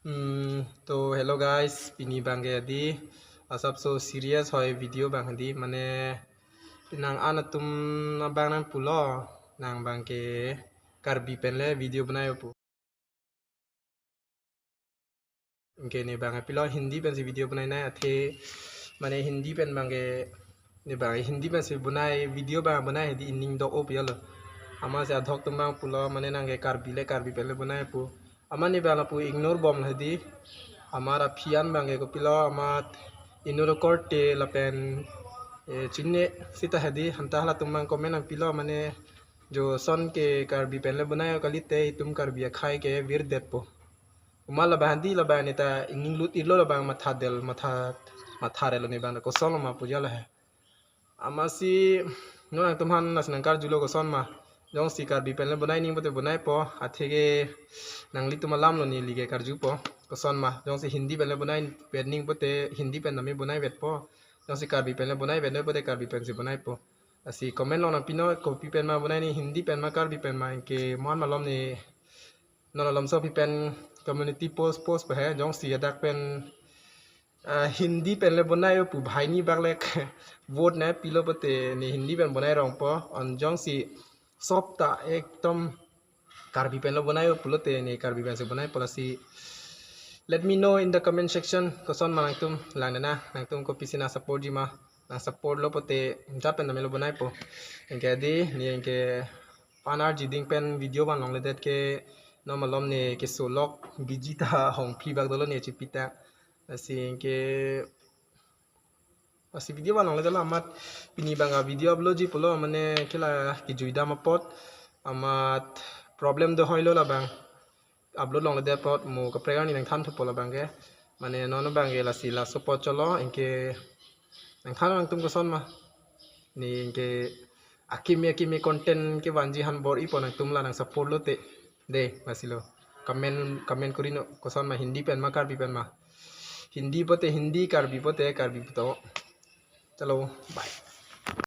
तो hello guys, pini bangge adi asap so serious hoy video bang adi mane nang anatum na bang nang pulo nang bangke karbi penle video बनायो pu इनके ने bang pilo hindi pen si video बनाई ना थे mane hindi pen bangke ne bang hindi pen si बनाई video bang बनाई di ining do op yalo ama se adhok tumbang pulo mane nangke karbi penle बनाए pu ama ni bang pu ignore bom hadi हमारा फियान बांगे को पिलो अमात इनोर कोर्टे लपेन चिन्ने सीता हदी हंता हला तुम कमेंट पिलो मने जो सन के कार्बी पेनले बनायो कलिते तुम कार्बी खाए के वीर देत पो उमा लबा हंदी लबा नेता इंगिंग लुट इलो लबा मथा देल मथा रेलो ने बांदा को सन मा पुजा है amasi no तुम हन नस नंकार जुलो को सन मा jong si karbi penle bonai ning bote bonai po athege nangli tuma lam lo ni lige karju po koson ma jong si hindi penle bonai pen ning bote hindi pen nami bonai vet po jong si karbi penle bonai vet bote karbi pen si bonai po asi comment lo na pino copy pen ma bonai ni hindi pen ma karbi pen ma ke mon ma lom ni no lom so pi pen community post pe hai jong si adak pen Hindi पेनले बनायो पु भाईनी बागले वोट ना पिलो बते ने हिंदी पेन बनाय रंग पो अंजोंग सी सप्ता एकदम कार्बी पेनलो बनायो पुलोते ने कार्बी पेन से बनाय Pazhassi let me know in the comment section koson manangtum langna nangtum ko pisina support jima na support lo pote japen na melo banay po engke di ni engke panar jiding pen video ban long ledet ke no malom ne ke solok bijita hong phi bag dolo ne chipita asi video ban long ledala amat pini banga video upload ji polo mane kila ki juida mapot amat problem do hoilo la bang upload long lede pot mo ka prega ni nang tham thu pola bang ke mane no bang la sila support cholo inke nang tham nang tum ko son ma ni inke akimi content ke banji han bor i ponang tum la nang support lo te de masilo comment kurino ko son ma hindi pen ma karbi pen ma Hindi पोते हिंदी कार्बी पोते कार्बी तो चलो बाय।